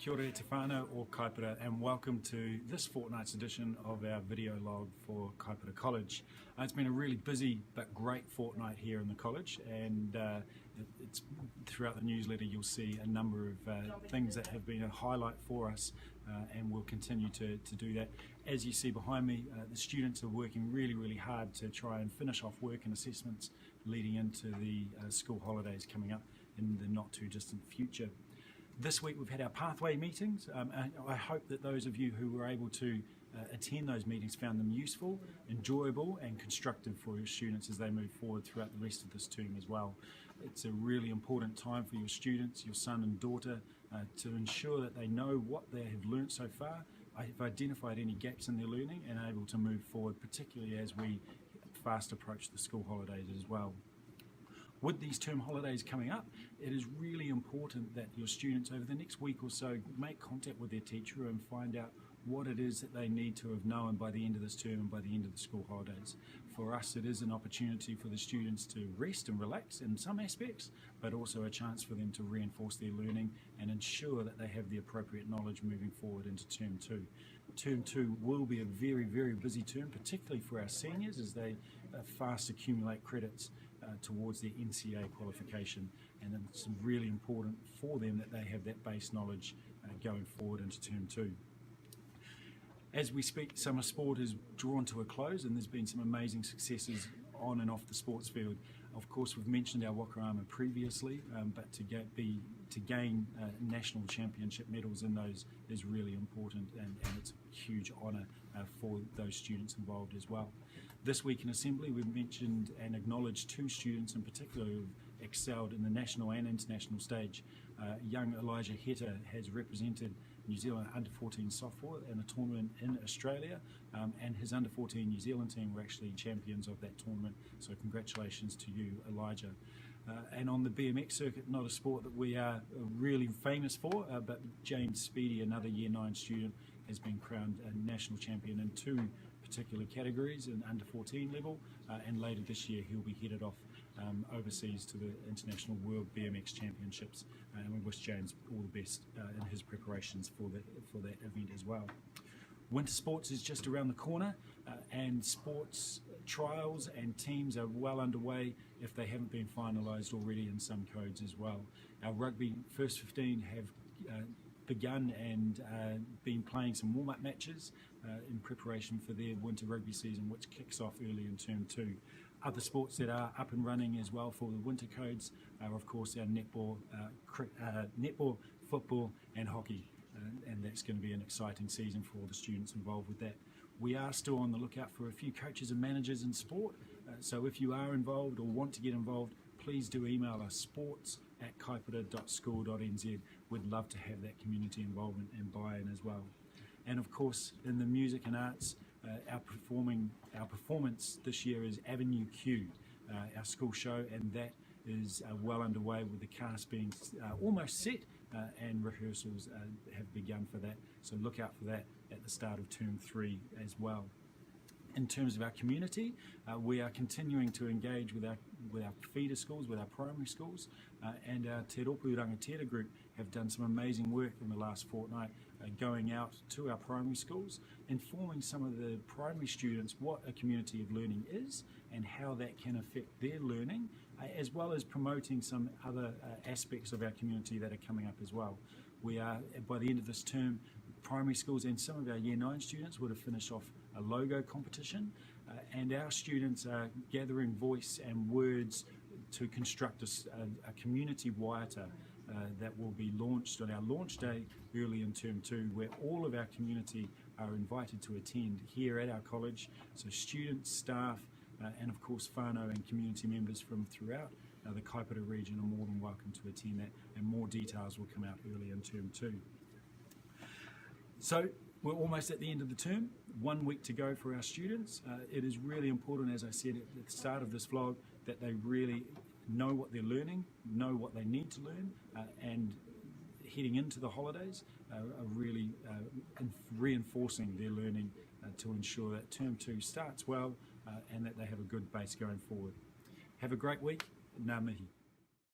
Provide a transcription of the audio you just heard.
Kia ora te whānau o Kaipara, and welcome to this fortnight's edition of our video log for Kaipara College. It's been a really busy but great fortnight here in the college, and it's throughout the newsletter you'll see a number of things that have been a highlight for us, and we'll continue to do that. As you see behind me, the students are working really hard to try and finish off work and assessments leading into the school holidays coming up in the not too distant future. This week we've had our pathway meetings. I hope that those of you who were able to attend those meetings found them useful, enjoyable and constructive for your students as they move forward throughout the rest of this term as well. It's a really important time for your students, your son and daughter, to ensure that they know what they have learnt so far, have identified any gaps in their learning and are able to move forward, particularly as we fast approach the school holidays as well. With these term holidays coming up, it is really important that your students over the next week or so make contact with their teacher and find out what it is that they need to have known by the end of this term and by the end of the school holidays. For us, it is an opportunity for the students to rest and relax in some aspects, but also a chance for them to reinforce their learning and ensure that they have the appropriate knowledge moving forward into term two. Term two will be a very busy term, particularly for our seniors as they fast accumulate credits towards their NCA qualification, and it's really important for them that they have that base knowledge going forward into term two. As we speak, summer sport is drawn to a close and there's been some amazing successes on and off the sports field. Of course, we've mentioned our Wakarama previously, but to gain national championship medals in those is really important, and it's a huge honour for those students involved as well. This week in Assembly we've mentioned and acknowledged two students in particular who have excelled in the national and international stage. Young Elijah Heta has represented New Zealand under-14 softball in a tournament in Australia, and his under-14 New Zealand team were actually champions of that tournament, so congratulations to you, Elijah. And on the BMX circuit, not a sport that we are really famous for, but James Speedy, another Year 9 student, has been crowned a national champion in two particular categories, in under-14 level, and later this year he'll be headed off overseas to the International World BMX Championships, and we wish James all the best in his preparations for that event as well. Winter sports is just around the corner, and sports trials and teams are well underway if they haven't been finalised already in some codes as well. Our rugby first 15 have begun and been playing some warm-up matches in preparation for their winter rugby season, which kicks off early in term two. Other sports that are up and running as well for the winter codes are of course our netball, football and hockey, and that's going to be an exciting season for all the students involved with that. We are still on the lookout for a few coaches and managers in sport, so if you are involved or want to get involved, please do email us sports@kaipara.school.nz. We'd love to have that community involvement and buy-in as well. And of course, in the music and arts, our performance this year is Avenue Q, our school show, and that is well underway with the cast being almost set, and rehearsals have begun for that. So look out for that at the start of term 3 as well. In terms of our community, we are continuing to engage with our feeder schools, with our primary schools, and our Te Ropu Rangatira group have done some amazing work in the last fortnight, going out to our primary schools, informing some of the primary students what a community of learning is and how that can affect their learning, as well as promoting some other aspects of our community that are coming up as well. We are, by the end of this term, primary schools and some of our Year 9 students would have finished off a logo competition, and our students are gathering voice and words to construct a community waiata that will be launched on our launch day early in term 2, where all of our community are invited to attend here at our college. So students, staff, and of course whānau and community members from throughout the Kaipara region are more than welcome to attend that, and more details will come out early in term 2. So we're almost at the end of the term, 1 week to go for our students. It is really important, as I said at the start of this vlog, that they really know what they're learning, know what they need to learn, and heading into the holidays are really reinforcing their learning to ensure that term 2 starts well and that they have a good base going forward. Have a great week. Ngā mihi.